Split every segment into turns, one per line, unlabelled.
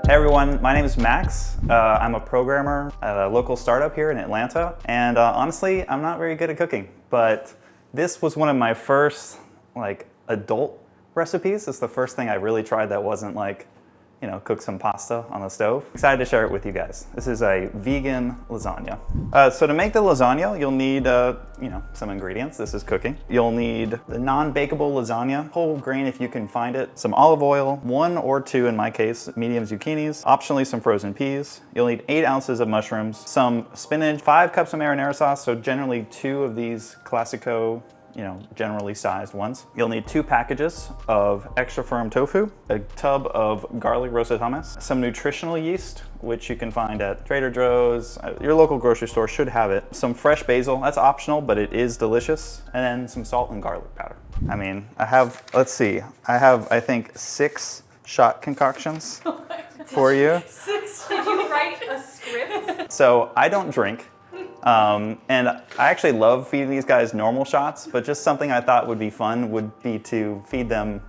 Hey everyone, my name is Max. I'm a programmer at a local startup here in Atlanta, and honestly, I'm not very good at cooking, but this was one of my first adult recipes. It's the first thing I really tried that wasn't cook some pasta on the stove. Excited to share it with you guys. This is a vegan lasagna. So to make the lasagna, you'll need some ingredients. This is cooking. You'll need the non-bakeable lasagna, whole grain if you can find it, some olive oil, 1 or 2 in my case, medium zucchinis, optionally some frozen peas. You'll need 8 ounces of mushrooms, some spinach, 5 cups of marinara sauce, so generally 2 of these Classico generally sized ones. You'll need 2 packages of extra firm tofu, a tub of garlic roasted hummus, some nutritional yeast, which you can find at Trader Joe's, your local grocery store should have it, some fresh basil, that's optional, but it is delicious, and then some salt and garlic powder. I mean, I have, I think 6 shot concoctions for you.
6? Did you write a script?
So I don't drink. And I actually love feeding these guys normal shots, but just something I thought would be fun would be to feed them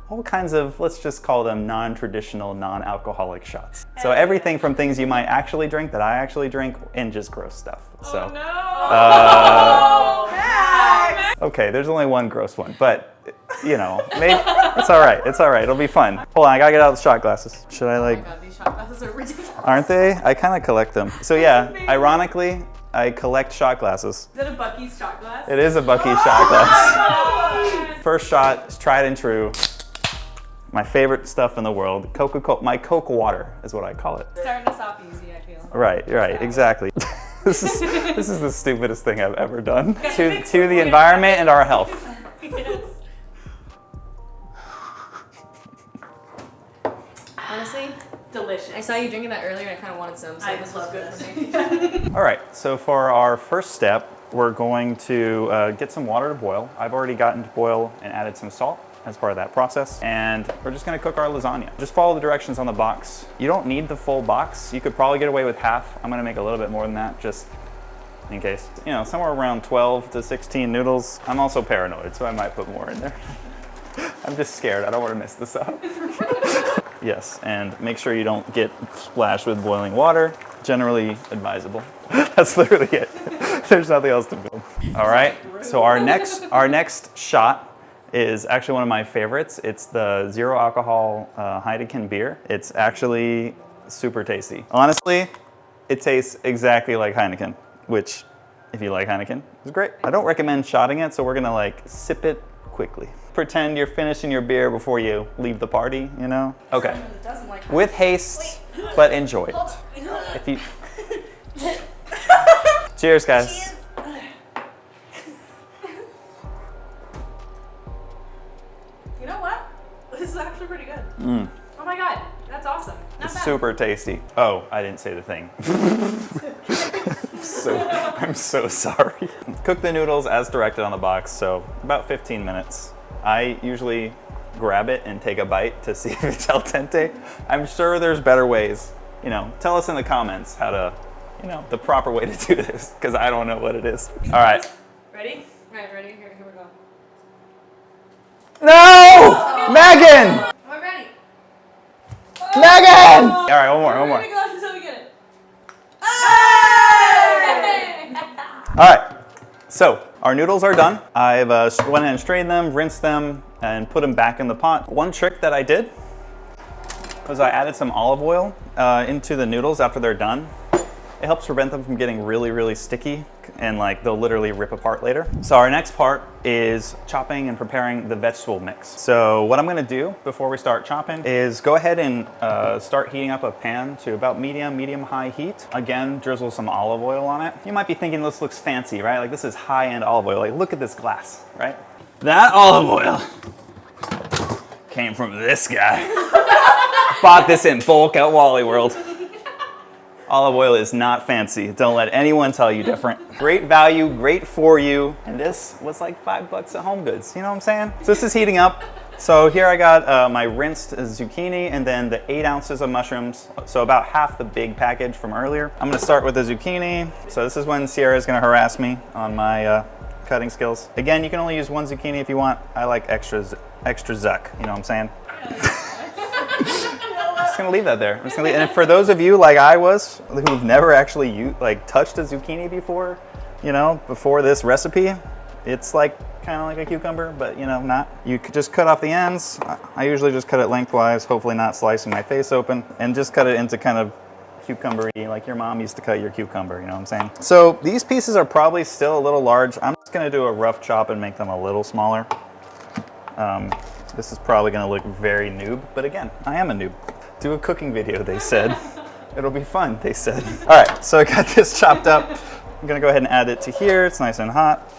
all kinds of, let's just call them non-traditional, non-alcoholic shots. So everything from things you might actually drink that I actually drink and just gross stuff. So,
oh no! Max!
Okay, there's only one gross one, but maybe it's all right. It's all right. It'll be fun. Hold on, I gotta get out the shot glasses. Should I
Oh my god, these shot glasses are ridiculous.
Aren't they? I kind of collect them. So yeah, ironically, I collect shot glasses.
Is that a Buc-ee's shot glass?
It is a Buc-ee's shot glass. First shot is tried and true. My favorite stuff in the world. Coca-Cola, my Coke water is what I call it.
Starting us off easy, I feel.
Right, exactly. This is the stupidest thing I've ever done to the environment and our health.
Yes.
Honestly,
Delicious.
I saw you drinking that earlier and I kind of wanted some, so this was good for me.
All right, so for our first step, we're going to get some water to boil. I've already gotten to boil and added some salt as part of that process. And we're just gonna cook our lasagna. Just follow the directions on the box. You don't need the full box. You could probably get away with half. I'm gonna make a little bit more than that, just in case. Somewhere around 12 to 16 noodles. I'm also paranoid, so I might put more in there. I'm just scared, I don't wanna mess this up. Yes, and make sure you don't get splashed with boiling water. Generally advisable. That's literally it. There's nothing else to do. All right, so our next shot is actually one of my favorites. It's the zero alcohol Heineken beer. It's actually super tasty. Honestly, it tastes exactly like Heineken, which if you like Heineken, is great. I don't recommend shotting it, so we're gonna sip it quickly. Pretend you're finishing your beer before you leave the party, Okay. With haste, but enjoy it. If you... Cheers, guys.
Cheers. You know what? This is actually pretty good. Oh my god, that's awesome. Not bad.
Super tasty. Oh, I didn't say the thing. I'm so sorry. Cook the noodles as directed on the box, so about 15 minutes. I usually grab it and take a bite to see if it's al dente. I'm sure there's better ways. Tell us in the comments how to, the proper way to do this, because I don't know what it is. All right.
Ready?
Right, ready? Here we go.
No! Megan!
We're ready.
Megan! All right, one more.
We're gonna go until we get it.
Hey!
All right, so our noodles are done. I've went ahead and strained them, rinsed them, and put them back in the pot. One trick that I did was I added some olive oil into the noodles after they're done. It helps prevent them from getting really, really sticky and they'll literally rip apart later. So our next part is chopping and preparing the vegetable mix. So what I'm gonna do before we start chopping is go ahead and start heating up a pan to about medium-high heat. Again, drizzle some olive oil on it. You might be thinking this looks fancy, right? This is high-end olive oil. Look at this glass, right? That olive oil came from this guy. Bought this in bulk at Wally World. Olive oil is not fancy. Don't let anyone tell you different. Great value, great for you. And this was like $5 at Home Goods. You know what I'm saying? So this is heating up. So here I got my rinsed zucchini and then the 8 ounces of mushrooms. So about half the big package from earlier. I'm gonna start with the zucchini. So this is when Sierra is gonna harass me on my cutting skills. Again, you can only use 1 zucchini if you want. I like extra zuck, you know what I'm saying? Just gonna leave that there. And for those of you like I was, who've never actually touched a zucchini before, you know, before this recipe, it's like kind of like a cucumber, but you know, not. You could just cut off the ends. I usually just cut it lengthwise, hopefully not slicing my face open, and just cut it into kind of cucumber-y, like your mom used to cut your cucumber, you know what I'm saying? So these pieces are probably still a little large. I'm just gonna do a rough chop and make them a little smaller. This is probably gonna look very noob, but again, I am a noob. Do a cooking video, they said. It'll be fun, they said. All right, so I got this chopped up. I'm gonna go ahead and add it to here. It's nice and hot.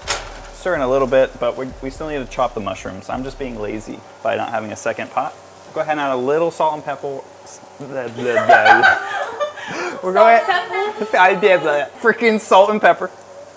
Stirring a little bit, but we still need to chop the mushrooms. I'm just being lazy by not having a second pot. Go ahead and add a little salt and pepper. We're going freaking salt and pepper.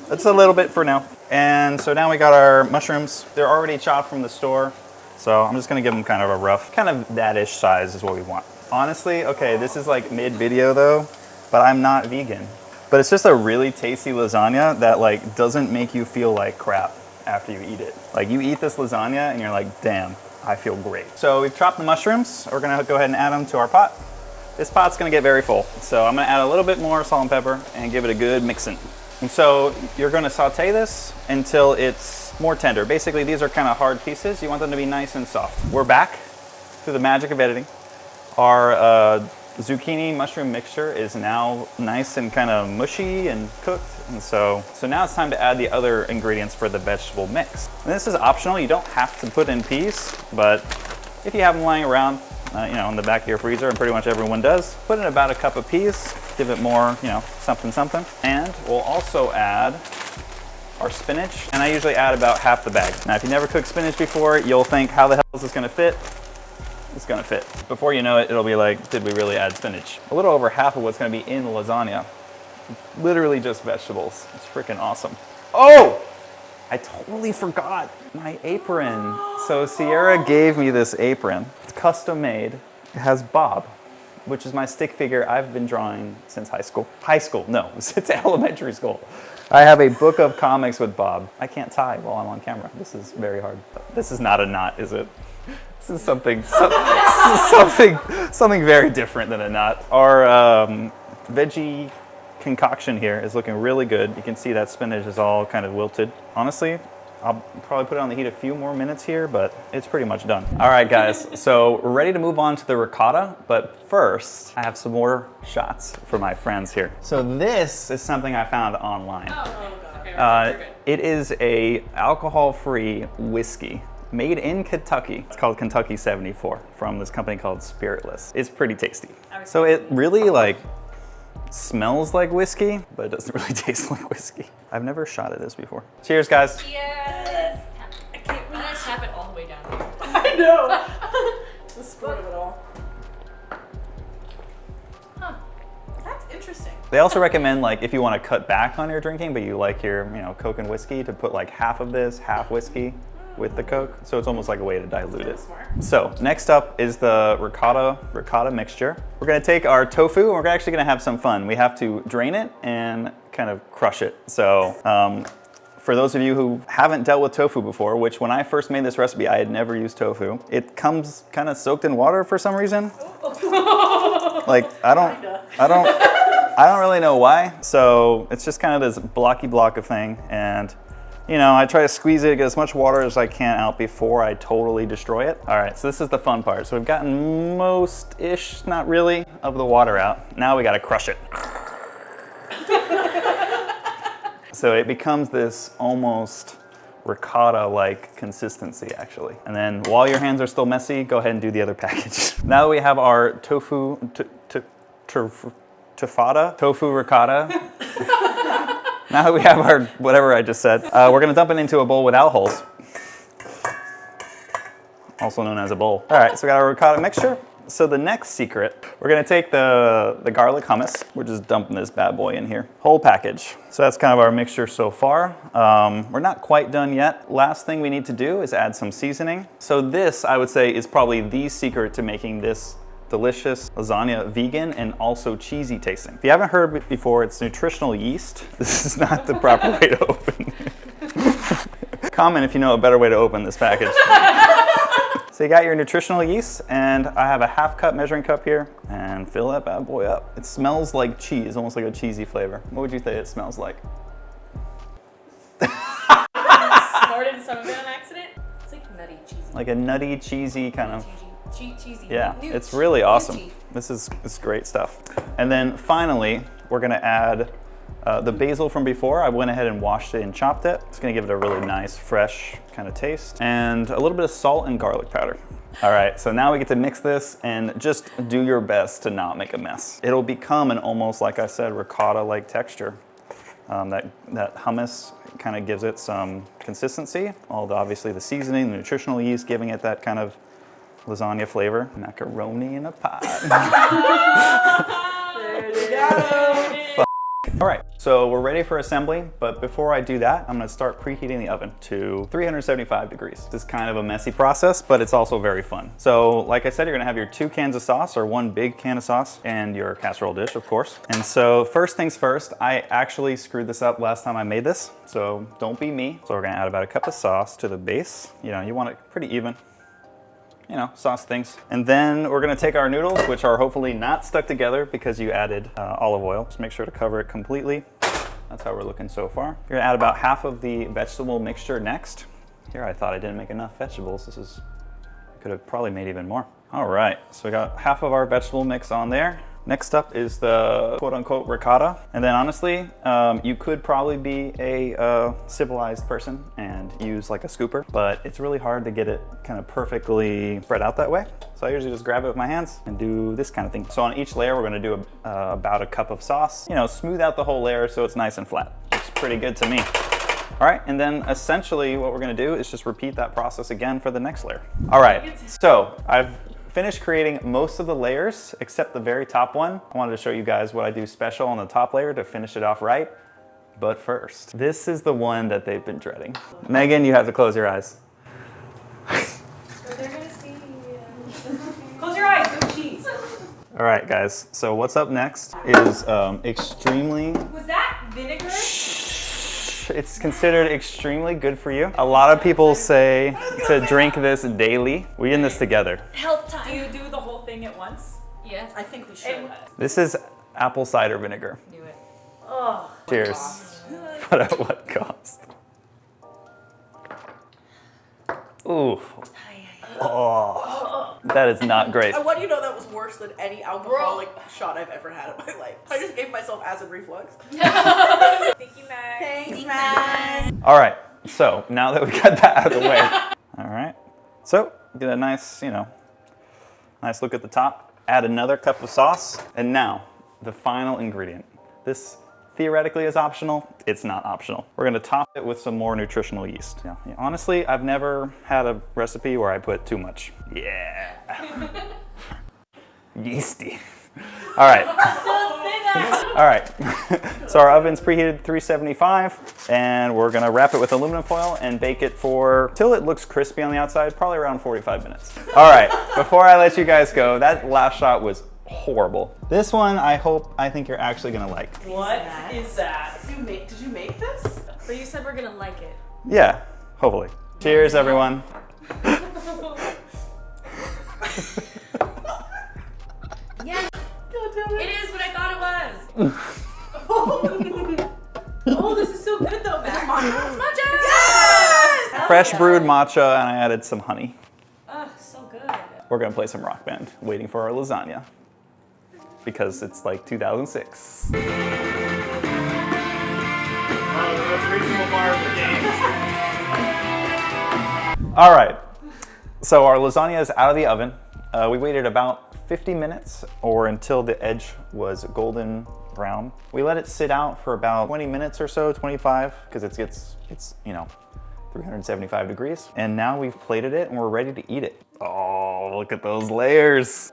That's a little bit for now. And so now we got our mushrooms. They're already chopped from the store. So I'm just gonna give them kind of a rough, kind of that-ish size is what we want. Honestly, okay, this is like mid-video though, but I'm not vegan. But it's just a really tasty lasagna that like doesn't make you feel like crap after you eat it. Like you eat this lasagna and you're like, damn, I feel great. So we've chopped the mushrooms. We're gonna go ahead and add them to our pot. This pot's gonna get very full. So I'm gonna add a little bit more salt and pepper and give it a good mixing. And so you're gonna saute this until it's more tender. Basically, these are kind of hard pieces. You want them to be nice and soft. We're back through the magic of editing. Our zucchini mushroom mixture is now nice and kind of mushy and cooked. And so now it's time to add the other ingredients for the vegetable mix. And this is optional. You don't have to put in peas, but if you have them lying around, you know, in the back of your freezer, and pretty much everyone does, put in about a cup of peas, give it more, you know, something, something. And we'll also add our spinach, and I usually add about half the bag. Now, if you never cooked spinach before, you'll think, how the hell is this gonna fit? It's gonna fit. Before you know it, it'll be like, did we really add spinach? A little over half of what's gonna be in the lasagna. Literally just vegetables. It's freaking awesome. Oh! I totally forgot my apron. So Sierra gave me this apron. It's custom made. It has Bob, which is my stick figure I've been drawing since high school. High school, no, it's elementary school. I have a book of comics with Bob. I can't tie while I'm on camera. This is very hard. This is not a knot, is it? This is something very different than a knot. Our veggie concoction here is looking really good. You can see that spinach is all kind of wilted. Honestly, I'll probably put it on the heat a few more minutes here, but it's pretty much done. All right, guys, so we're ready to move on to the ricotta, but first, I have some more shots for my friends here. So this is something I found online.
Oh, God. Okay,
it is a alcohol-free whiskey made in Kentucky. It's called Kentucky 74 from this company called Spiritless. It's pretty tasty. So it really like smells like whiskey, but it doesn't really taste like whiskey. I've never shot at this before. Cheers, guys.
Yes! I can't believe I tap it all the way down here.
I know. The sport of it all. Huh. That's interesting.
They also recommend, like, if you want to cut back on your drinking, but you like your, you know, Coke and whiskey, to put like half of this, half whiskey with the Coke. So it's almost like a way to dilute it. So next up is the ricotta mixture. We're gonna take our tofu and we're actually gonna have some fun. We have to drain it and kind of crush it. So for those of you who haven't dealt with tofu before, which when I first made this recipe, I had never used tofu. It comes kind of soaked in water for some reason. Like, I don't really know why. So it's just kind of this blocky block of thing. And you know, I try to squeeze it, get as much water as I can out before I totally destroy it. All right, so this is the fun part. So we've gotten most-ish, not really, of the water out. Now we gotta crush it. So it becomes this almost ricotta-like consistency, actually. And then while your hands are still messy, go ahead and do the other package. Now that we have our tofu ricotta, now that we have our whatever I just said, we're gonna dump it into a bowl without holes, also known as a bowl. All right, so we got our ricotta mixture. So the next secret, we're gonna take the garlic hummus. We're just dumping this bad boy in here, whole package. So that's kind of our mixture so far. We're not quite done yet. Last thing we need to do is add some seasoning. So this, I would say, is probably the secret to making this delicious lasagna vegan and also cheesy tasting. If you haven't heard it before, it's nutritional yeast. This is not the proper way to open. Comment if you know a better way to open this package. So you got your nutritional yeast, and I have a half cup measuring cup here, and and fill that bad boy up. It smells like cheese, almost like a cheesy flavor. What would you say it smells like?
Snorted some of it on accident. It's like nutty, cheesy.
Like a nutty, cheesy kind of.
Cheesy.
Yeah,
New-
it's really awesome.
cheese.
This is great stuff. And then finally, we're gonna add the basil from before. I went ahead and washed it and chopped it. It's gonna give it a really nice, fresh kind of taste. And a little bit of salt and garlic powder. All right, so now we get to mix this and just do your best to not make a mess. It'll become an almost, like I said, ricotta-like texture. That hummus kind of gives it some consistency. Obviously the seasoning, the nutritional yeast, giving it that kind of lasagna flavor. Macaroni in a pot.
There it is.
All right, so we're ready for assembly, but before I do that, I'm gonna start preheating the oven to 375 degrees. This is kind of a messy process, but it's also very fun. So like I said, you're gonna have your 2 cans of sauce, or 1 big can of sauce, and your casserole dish, of course. And so first things first, I actually screwed this up last time I made this, so don't be me. So we're gonna add about a cup of sauce to the base. You know, you want it pretty even. You know, sauce things. And then we're gonna take our noodles, which are hopefully not stuck together because you added olive oil. Just make sure to cover it completely. That's how we're looking so far. You're gonna add about half of the vegetable mixture next. Here, I thought I didn't make enough vegetables. I could have probably made even more. All right, so we got half of our vegetable mix on there. Next up is the quote-unquote ricotta. And then honestly, you could probably be a civilized person and use like a scooper, but it's really hard to get it kind of perfectly spread out that way. So I usually just grab it with my hands and do this kind of thing. So on each layer, we're gonna do about a cup of sauce. You know, smooth out the whole layer so it's nice and flat. Looks pretty good to me. All right, and then essentially what we're gonna do is just repeat that process again for the next layer. All right, so I've finished creating most of the layers except the very top one. I wanted to show you guys what I do special on the top layer to finish it off right. But first, this is the one that they've been dreading. Megan, you have to close your eyes.
They're gonna see.
Close your eyes, no cheese.
All right, guys, so what's up next is extremely...
Was that vinegar?
It's considered extremely good for you. A lot of people say to drink this daily. We in this together.
Health time.
Do you do the whole thing at once?
Yeah.
I think we should.
This is apple cider vinegar.
Do it.
Oh.
Cheers. But at what cost? Ooh. Oh, that is not great.
I want you to know that was worse than any alcoholic shot I've ever had in my life. I just gave myself acid reflux.
Thank you, Max.
Thanks, man.
All right, so now that we got that out of the way. All right, so get a nice, nice look at the top. Add another cup of sauce. And now, the final ingredient. This theoretically is optional. It's not optional. We're gonna top it with some more nutritional yeast. Yeah, honestly, I've never had a recipe where I put too much. Yeah. Yeasty. All right. All right. So our oven's preheated 375, and we're gonna wrap it with aluminum foil and bake it for till it looks crispy on the outside, probably around 45 minutes. All right, before I let you guys go, that last shot was horrible. This one, I think you're actually gonna like.
What is that?
Did you make this?
But you said we're gonna like it.
Yeah, hopefully. Cheers, everyone.
Yes. It is what I thought it was.
Oh, this is so good though, Max.
Matcha!
Yes!
Fresh brewed matcha, and I added some honey.
Oh, so good.
We're gonna play some Rock Band, waiting for our lasagna. Because it's like 2006. The most reasonable bar of the game. All right, so our lasagna is out of the oven. We waited about 50 minutes or until the edge was golden brown. We let it sit out for about 20 minutes or so, 25, because it's 375 degrees. And now we've plated it and we're ready to eat it. Oh, look at those layers.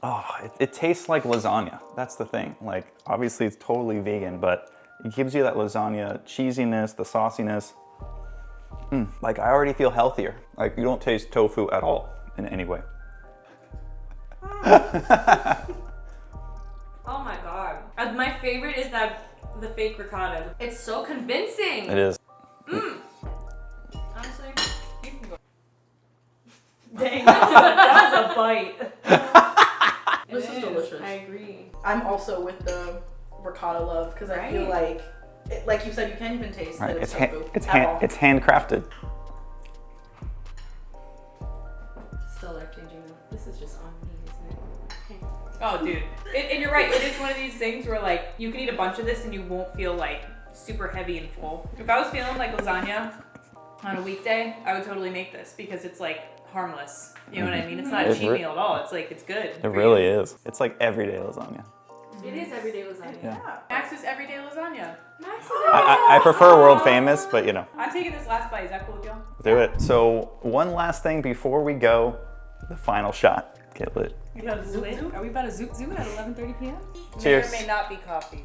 Oh, it tastes like lasagna. That's the thing. Like, obviously it's totally vegan, but it gives you that lasagna cheesiness, the sauciness. Like, I already feel healthier. Like, you don't taste tofu at all in any way.
Oh my god. My favorite is the fake ricotta. It's so convincing.
It is.
Honestly, you can go.
Dang, that was a bite.
This is delicious.
I agree.
I'm also with the ricotta love because I feel like, like you said, you can't even taste that it's tofu at all.
It's handcrafted.
Still life changing. This is just on me, isn't it?
Oh, dude. And you're right. It is one of these things where, like, you can eat a bunch of this and you won't feel, like, super heavy and full. If I was feeling like lasagna on a weekday, I would totally make this because it's, like, harmless. You know what I mean? It's not a cheat meal at all. It's, like, it's good.
It really is. It's like everyday lasagna.
It is everyday lasagna.
Yeah.
Max is everyday lasagna.
Max is
I prefer world famous, but you know.
I'm taking this last bite. Is that cool with y'all?
Do it. So one last thing before we go, the final shot. Get lit.
You got a zoop zoop?
Are we about to zoop zoop at 11:30 p.m.?
Cheers.
May or may not be coffee.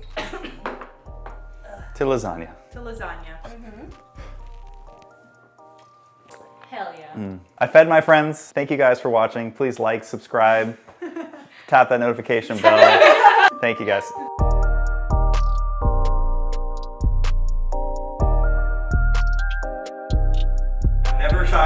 To lasagna.
To lasagna.
Hell yeah.
I fed my friends. Thank you guys for watching. Please like, subscribe, tap that notification bell. Thank you guys.